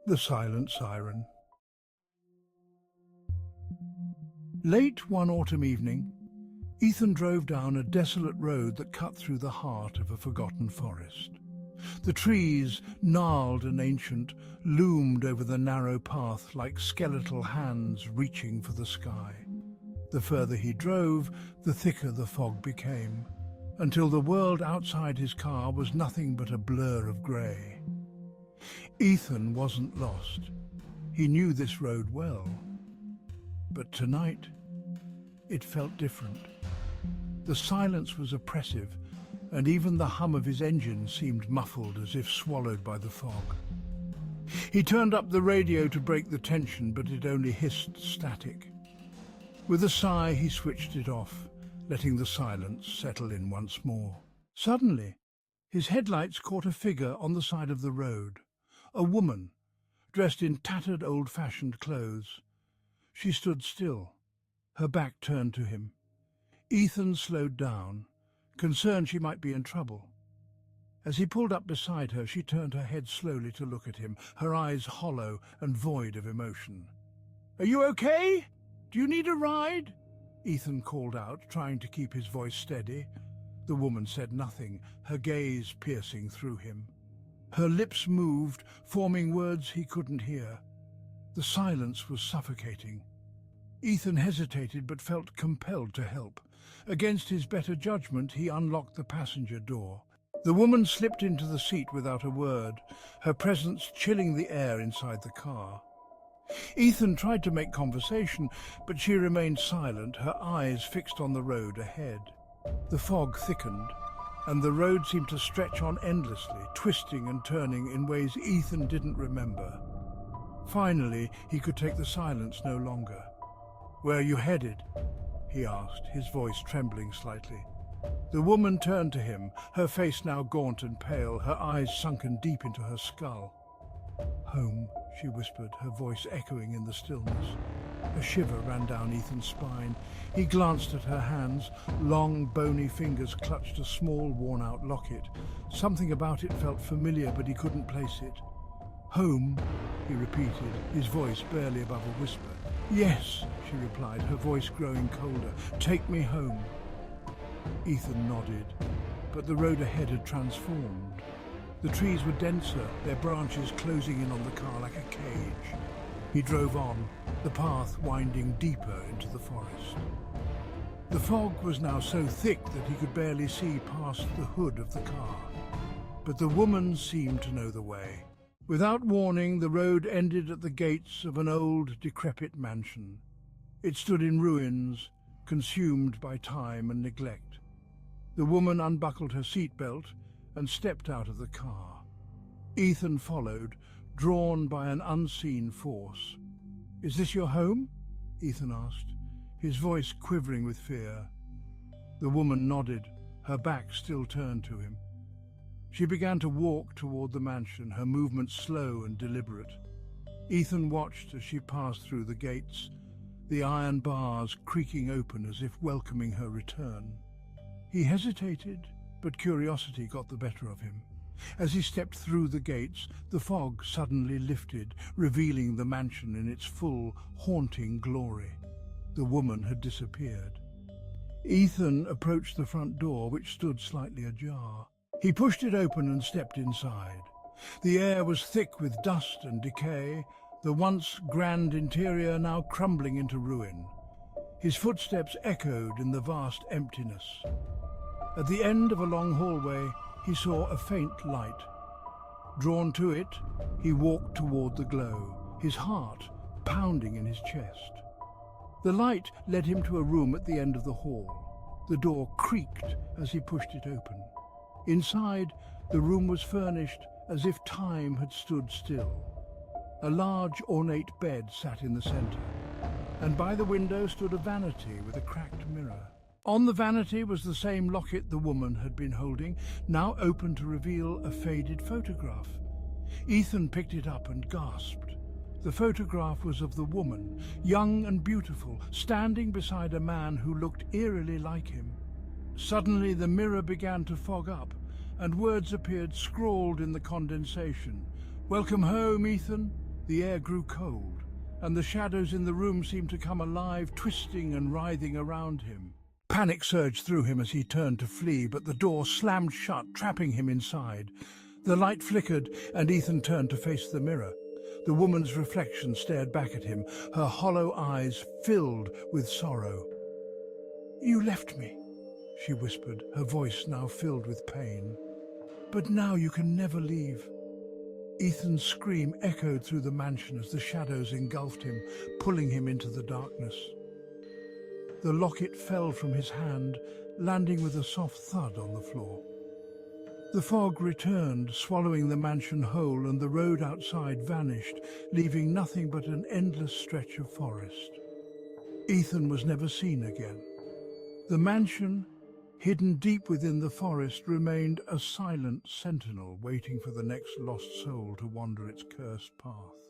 The Silent Siren. Late one autumn evening, Ethan drove down a desolate road that cut through the heart of a forgotten forest. The trees, gnarled and ancient, loomed over the narrow path like skeletal hands reaching for the sky. The further he drove, the thicker the fog became, until the world outside his car was nothing but a blur of grey. Ethan wasn't lost. He knew this road well. But tonight, it felt different. The silence was oppressive, and even the hum of his engine seemed muffled as if swallowed by the fog. He turned up the radio to break the tension, but it only hissed static. With a sigh, he switched it off, letting the silence settle in once more. Suddenly, his headlights caught a figure on the side of the road. A woman, dressed in tattered old-fashioned clothes. She stood still, her back turned to him. Ethan slowed down, concerned she might be in trouble. As he pulled up beside her, she turned her head slowly to look at him, her eyes hollow and void of emotion. "Are you okay? Do you need a ride?" Ethan called out, trying to keep his voice steady. The woman said nothing, her gaze piercing through him. Her lips moved, forming words he couldn't hear. The silence was suffocating. Ethan hesitated but felt compelled to help. Against his better judgment, he unlocked the passenger door. The woman slipped into the seat without a word, her presence chilling the air inside the car. Ethan tried to make conversation, but she remained silent, her eyes fixed on the road ahead. The fog thickened, and the road seemed to stretch on endlessly, twisting and turning in ways Ethan didn't remember. Finally, he could take the silence no longer. "Where are you headed?" he asked, his voice trembling slightly. The woman turned to him, her face now gaunt and pale, her eyes sunken deep into her skull. "Home," she whispered, her voice echoing in the stillness. A shiver ran down Ethan's spine. He glanced at her hands. Long, bony fingers clutched a small, worn-out locket. Something about it felt familiar, but he couldn't place it. "Home," he repeated, his voice barely above a whisper. "Yes," she replied, her voice growing colder. "Take me home." Ethan nodded, but the road ahead had transformed. The trees were denser, their branches closing in on the car like a cage. He drove on, the path winding deeper into the forest. The fog was now so thick that he could barely see past the hood of the car. But the woman seemed to know the way. Without warning, the road ended at the gates of an old, decrepit mansion. It stood in ruins, consumed by time and neglect. The woman unbuckled her seatbelt and stepped out of the car. Ethan followed, drawn by an unseen force. "Is this your home?" Ethan asked, his voice quivering with fear. The woman nodded, her back still turned to him. She began to walk toward the mansion, her movements slow and deliberate. Ethan watched as she passed through the gates, the iron bars creaking open as if welcoming her return. He hesitated, but curiosity got the better of him. As he stepped through the gates, the fog suddenly lifted, revealing the mansion in its full, haunting glory. The woman had disappeared. Ethan approached the front door, which stood slightly ajar. He pushed it open and stepped inside. The air was thick with dust and decay, the once grand interior now crumbling into ruin. His footsteps echoed in the vast emptiness. At the end of a long hallway, he saw a faint light. Drawn to it, he walked toward the glow, his heart pounding in his chest. The light led him to a room at the end of the hall. The door creaked as he pushed it open. Inside, the room was furnished as if time had stood still. A large, ornate bed sat in the center, and by the window stood a vanity with a cracked mirror. On the vanity was the same locket the woman had been holding, now open to reveal a faded photograph. Ethan picked it up and gasped. The photograph was of the woman, young and beautiful, standing beside a man who looked eerily like him. Suddenly the mirror began to fog up, and words appeared scrawled in the condensation. "Welcome home, Ethan. The air grew cold, and the shadows in the room seemed to come alive, twisting and writhing around him. Panic surged through him as he turned to flee, but the door slammed shut, trapping him inside. The light flickered, and Ethan turned to face the mirror. The woman's reflection stared back at him, her hollow eyes filled with sorrow. "You left me," she whispered, her voice now filled with pain. "But now you can never leave." Ethan's scream echoed through the mansion as the shadows engulfed him, pulling him into the darkness. The locket fell from his hand, landing with a soft thud on the floor. The fog returned, swallowing the mansion whole, and the road outside vanished, leaving nothing but an endless stretch of forest. Ethan was never seen again. The mansion, hidden deep within the forest, remained a silent sentinel waiting for the next lost soul to wander its cursed path.